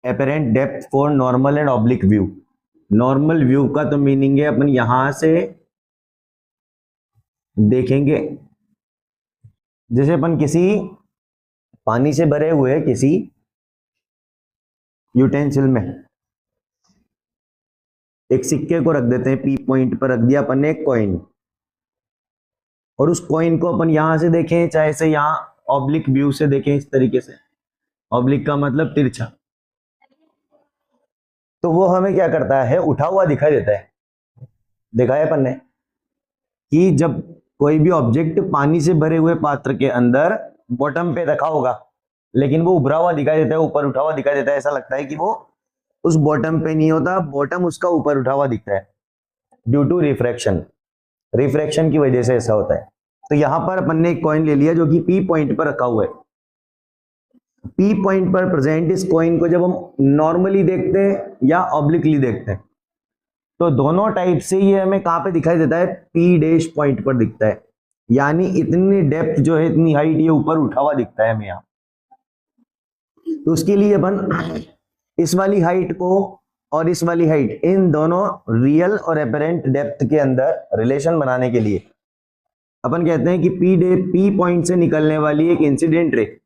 Apparent depth for normal and oblique view. Normal view का तो meaning है अपन यहां से देखेंगे, जैसे अपन किसी पानी से भरे हुए किसी यूटेंसिल में एक सिक्के को रख देते हैं, पी पॉइंट पर रख दिया अपन ने एक कॉइन, और उस कॉइन को अपन यहां से देखें, चाहे से यहां ऑब्लिक व्यू से देखें, इस तरीके से, ऑब्लिक का मतलब तिरछा, तो वो हमें क्या करता है, उठा हुआ दिखाई देता है। देखा है अपन ने कि जब कोई भी ऑब्जेक्ट पानी से भरे हुए पात्र के अंदर बॉटम पे रखा होगा, लेकिन वो उभरा हुआ दिखाई देता है, ऊपर उठा हुआ दिखाई देता है, ऐसा लगता है कि वो उस बॉटम पे नहीं होता, बॉटम उसका ऊपर उठा हुआ दिखता है, ड्यू टू रिफ्रैक्शन। रिफ्रैक्शन की वजह से ऐसा होता है। तो यहां पर अपन ने एक कॉइन ले लिया जो कि पी पॉइंट पर रखा हुआ है। पी पॉइंट पर प्रेजेंट इस कॉइन को जब हम नॉर्मली देखते हैं या ऑब्लिकली देखते हैं, तो दोनों टाइप से ये हमें कहां पे दिखाई देता है, पी डैश पॉइंट पर दिखता है, यानी इतनी डेप्थ जो है, इतनी हाइट, ये ऊपर उठा हुआ दिखता है हमें यहां। तो उसके लिए अपन इस वाली हाइट को और इस वाली हाइट, इन दोनों रियल और एपरेंट डेप्थ के अंदर रिलेशन बनाने के लिए अपन कहते हैं कि पी पॉइंट से निकलने वाली एक इंसिडेंट रे,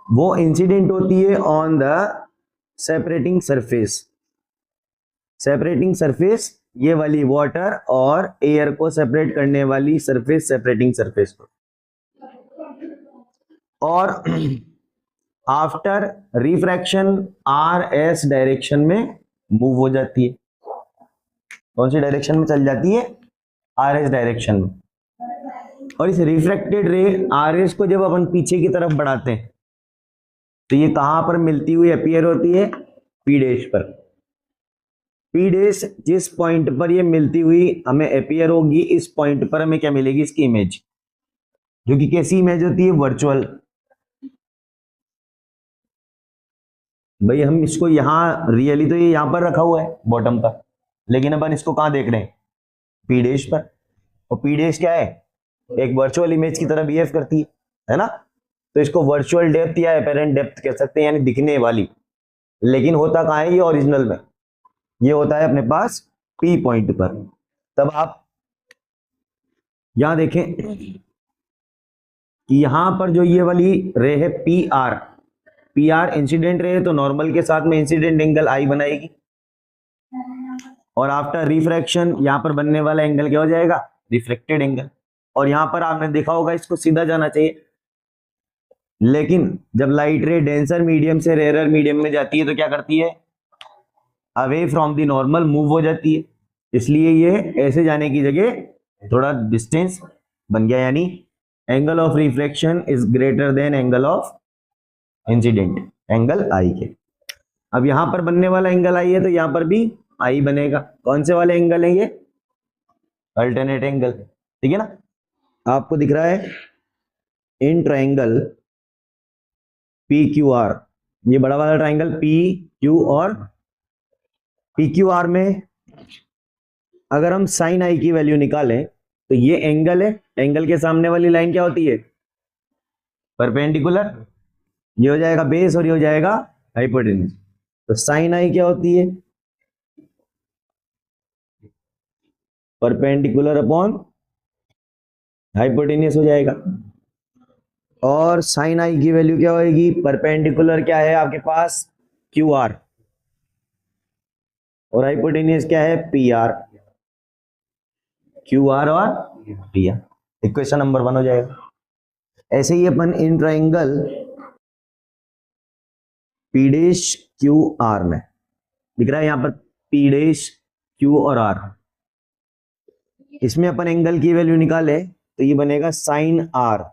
वो इंसिडेंट होती है on the separating surface. Separating surface ये वाली वाटर और एयर को सेपरेट करने वाली सरफेस, सेपरेटिंग सरफेस को। और after refraction R S direction में मूव हो जाती है। कौन सी डायरेक्शन में चल जाती है, आर एस डायरेक्शन में। और इस रिफ्रैक्टेड रे आर एस को जब अपन पीछे की तरफ बढ़ाते हैं, तो ये कहां पर मिलती हुई अपीयर होती है, पी डैश पर। पी डैश जिस पॉइंट पर ये मिलती हुई हमें अपीयर होगी, इस पॉइंट पर हमें क्या मिलेगी, इसकी इमेज, जो कि कैसी इमेज होती है, वर्चुअल। भाई हम इसको यहां रियली तो ये यहां पर रखा हुआ है बॉटम पर, लेकिन अपन इसको कहां देख रहे हैं, पी डैश पर। और पी डैश क्या है, एक वर्चुअल इमेज की तरह बिहेव करती है ना। तो इसको वर्चुअल डेप्थ या एपेरेंट डेप्थ कह सकते हैं, यानी दिखने वाली। लेकिन होता कहां है ये ओरिजिनल में, ये होता है अपने पास पी पॉइंट पर। तब आप यहां देखें कि यहां पर जो ये वाली रे है पी आर इंसिडेंट रे है, तो नॉर्मल के साथ में इंसिडेंट एंगल आई बनाएगी, और आफ्टर रिफ्रैक्शन यहां पर बनने वाला एंगल क्या हो जाएगा, रिफ्लेक्टेड एंगल। और यहां पर आपने देखा होगा इसको सीधा जाना चाहिए, लेकिन जब लाइट रे डेंसर मीडियम से रेयर मीडियम में जाती है तो क्या करती है, away from the normal move हो जाती है। इसलिए ये ऐसे जाने की जगह थोड़ा डिस्टेंस बन गया, यानी angle of reflection is greater than angle of incidence, angle I के। अब यहां पर बनने वाला एंगल आई है, तो यहां पर भी आई बनेगा। कौन से वाले एंगल है ये, अल्टरनेट एंगल, ठीक है ना। आपको दिख रहा है इन ट्राइंगल पी क्यू आर, ये बड़ा वाला ट्राइंगल पी क्यू और पी क्यू आर में अगर हम साइन आई की वैल्यू निकालें, तो ये एंगल है, एंगल के सामने वाली लाइन क्या होती है, परपेंडिकुलर, ये हो जाएगा बेस और ये हो जाएगा हाइपोटेन्यूज। तो साइन आई क्या होती है, परपेंडिकुलर अपॉन हाइपोटेन्यूज हो जाएगा। और साइन आई की वैल्यू क्या होगी, परपेंडिकुलर क्या है आपके पास, क्यू आर, और हाइपोटेन्यूज क्या है, पी आर। क्यू आर और पी आर, इक्वेशन नंबर 1 हो जाएगा। ऐसे ही अपन in triangle P dash Q R में दिख रहा है, यहां पर पी डैश क्यू और आर, इसमें अपन एंगल की वैल्यू निकाले तो ये बनेगा sine R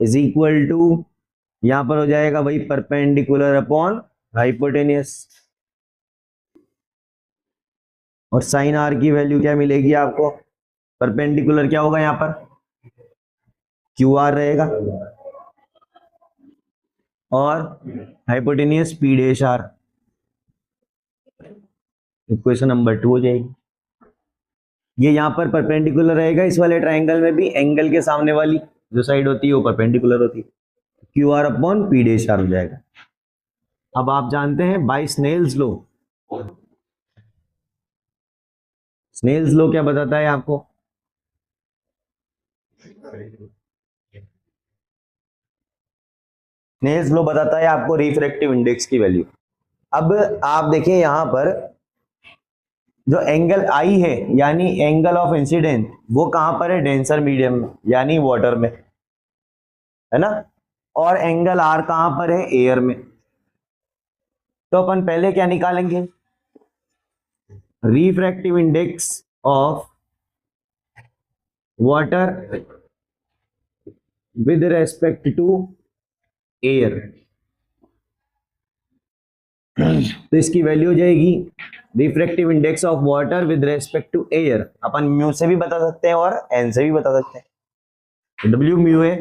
is equal to, यहां पर हो जाएगा वही परपेंडिकुलर अपॉन हाइपोटेन्यूस। और साइन आर की वैल्यू क्या मिलेगी आपको, परपेंडिकुलर क्या होगा यहां पर, क्यू आर रहेगा, और hypotenuse P dash R. Equation number 2 हो जाएगी। ये यहां पर परपेंडिकुलर रहेगा, इस वाले ट्राइंगल में भी एंगल के सामने वाली जो साइड होती है वो परपेंडिकुलर होती है, Q R upon P dash R हो जाएगा। अब आप जानते हैं by Snell's law. Snell's law क्या बताता है आपको? स्नेल्स लॉ बताता है आपको रिफ्रैक्टिव इंडेक्स की वैल्यू। अब आप देखिए यहां पर जो एंगल आई है यानी एंगल ऑफ इंसिडेंट, वो कहां पर है? डेंसर मीडियम में यानी वाटर में, है ना। और एंगल आर कहां पर है? एयर में। तो अपन पहले क्या निकालेंगे? Refractive index of water with respect to air. तो इसकी वैल्यू हो जाएगी refractive index of water with respect to air. अपन म्यू से भी बता सकते हैं और एन से भी बता सकते हैं। W mu A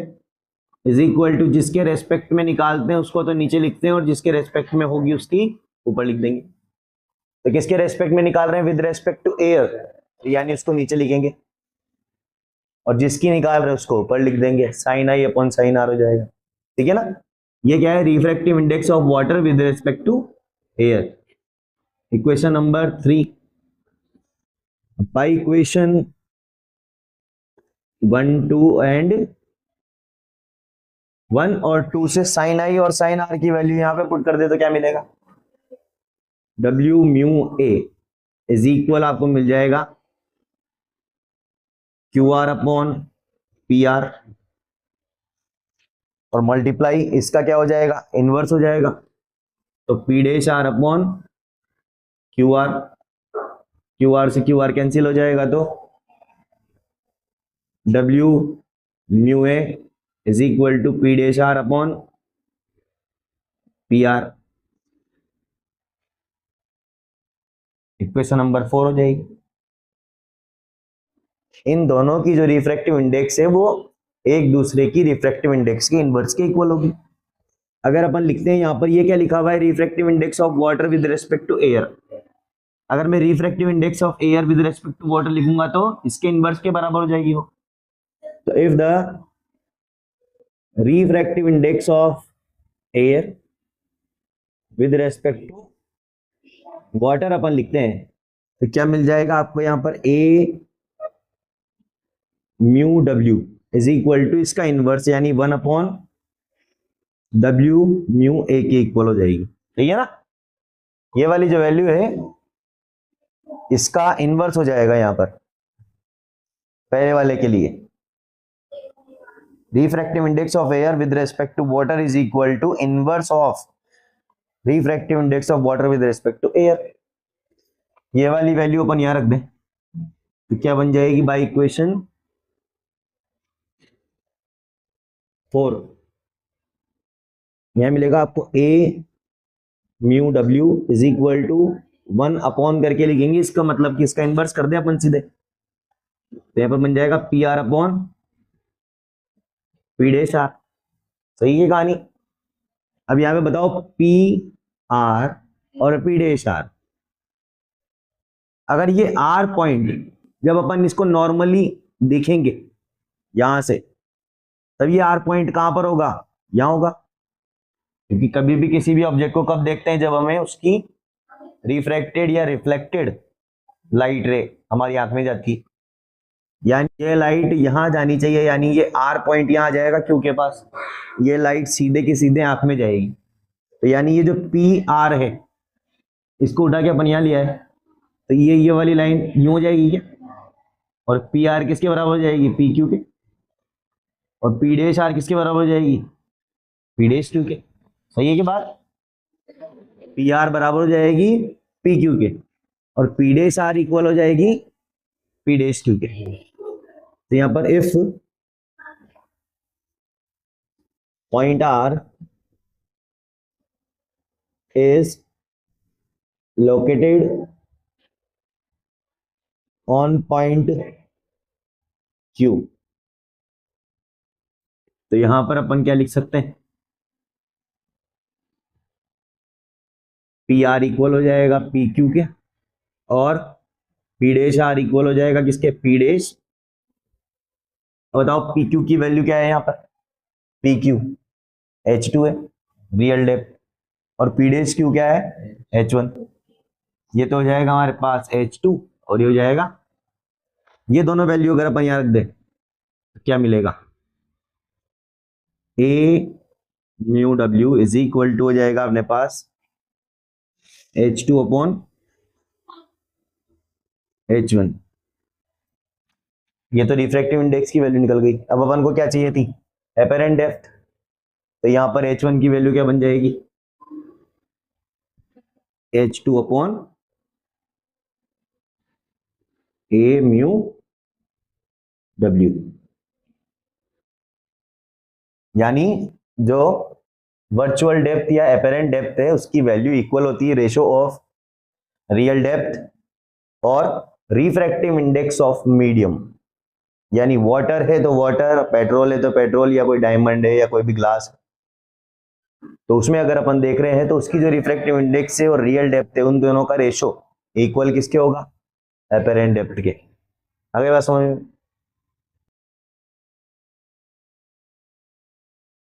is equal to, जिसके रेस्पेक्ट में निकालते हैं उसको तो नीचे लिखते हैं और जिसके रेस्पेक्ट में होगी उसकी ऊपर लिख देंगे। तो किसके रेस्पेक्ट में निकाल रहे हैं? विद रेस्पेक्ट टू एयर, यानी उसको नीचे लिखेंगे, और जिसकी निकाल रहे हैं उसको ऊपर लिख देंगे। Sine I upon sine R हो जाएगा, ठीक है ना। ये क्या है? Refractive index of water with respect to air. Equation number 3। By equation 1, 2 and 1 और 2 से साइन आई और साइन आर की वैल्यू यहां पे पुट कर दे तो क्या मिलेगा? W mu A is equal आपको मिल जाएगा Q R upon P R, और मल्टीप्लाई इसका क्या हो जाएगा? इनवर्स हो जाएगा। तो P dash R upon Q R, Q R से क्यू आर कैंसिल हो जाएगा, तो W mu A is equal to P dash R upon P R. Equation number 4 हो जाएगी। इन दोनों की जो रिफ्रैक्टिव इंडेक्स है वो एक दूसरे की रिफ्रैक्टिव इंडेक्स के इनवर्स के इक्वल होगी। अगर अपन लिखते हैं यहां पर, ये क्या लिखा हुआ है? Refractive index of water with respect to air. अगर मैं refractive index of air with respect to water लिखूंगा तो इसके इनवर्स के बराबर हो जाएगी वो। तो if the refractive index of air with respect to water अपन लिखते हैं तो क्या मिल जाएगा आपको यहां पर? A mu W is equal to इसका इनवर्स यानी 1 अपॉन डब्ल्यू म्यू ए के इक्वल हो जाएगी, ठीक है ना। ये वाली जो वैल्यू है इसका इनवर्स हो जाएगा यहां पर पहले वाले के लिए। Refractive index of air with respect to water is equal to inverse of refractive index of water with respect to air. ये वाली वैल्यू अपन यहां रख दें तो क्या बन जाएगी? बाय इक्वेशन 4 यहां मिलेगा आपको A mu W is equal to 1 upon करके लिखेंगे, इसका मतलब कि इसका इनवर्स कर दे अपन सीधे, तो यहां पर बन जाएगा P R upon P dash R. सही है कहानी। अब यहां पे बताओ पी आर और पी डैश आर, अगर ये आर पॉइंट जब अपन इसको नॉर्मली देखेंगे यहां से, तब ये आर पॉइंट कहां पर होगा? यहां होगा, क्योंकि कभी भी किसी भी ऑब्जेक्ट को कब देखते हैं? जब हमें उसकी रिफ्रैक्टेड या रिफ्लेक्टेड लाइट रे हमारी आंख में जाती है, यानी ये लाइट यहां जानी चाहिए, यानी ये आर पॉइंट यहां जाएगा क्यू के पास, ये लाइट सीधे की सीधे आंख में जाएगी। तो यानी ये जो पी आर है इसको उठा के अपन यहां लिया है, तो ये वाली लाइन यूं हो जाएगी क्या? और पी आर किसके बराबर हो जाएगी? पी क्यू के। और पी डैश आर किसके बराबर हो जाएगी? पी डैश क्यू के। सही है कि बात? पी आर बराबर हो जाएगी पी क्यू के और पी डैश आर इक्वल हो जाएगी पी डैश क्यू के। तो यहां पर if point R is located on point Q, तो यहां पर अपन क्या लिख सकते हैं? पी आर इक्वल हो जाएगा पी क्यू के और पी डैश आर इक्वल हो जाएगा किसके? P dash. बताओ पी क्यू की वैल्यू क्या है यहां पर? पी क्यू H2 है, रियल डेप्थ, और पी डैश क्यू क्या है, H1। ये तो हो जाएगा हमारे पास H2 और ये हो जाएगा, ये दोनों वैल्यू अगर अपन यहाँ रख दें तो क्या मिलेगा, A mu W is equal to हो जाएगा अपने पास H2 अपॉन H1। ये तो रिफ्रैक्टिव इंडेक्स की वैल्यू निकल गई। अब अपन को क्या चाहिए थी, एपेरेंट डेप्थ। तो यहां पर H1 की वैल्यू क्या बन जाएगी, H2 upon A mu W। यानी जो वर्चुअल डेप्थ या एपेरेंट डेप्थ है उसकी वैल्यू इक्वल होती है रेशो ऑफ रियल डेप्थ और रिफ्रैक्टिव इंडेक्स ऑफ मीडियम। यानी वाटर है तो वाटर, पेट्रोल है तो पेट्रोल, या कोई डायमंड है या कोई भी ग्लास, तो उसमें अगर अपन देख रहे हैं तो उसकी जो रिफ्रैक्टिव इंडेक्स है और रियल डेप्थ है उन दोनों का रेशो इक्वल किसके होगा, एपेरेंट डेप्थ के। आगे बात समझ में।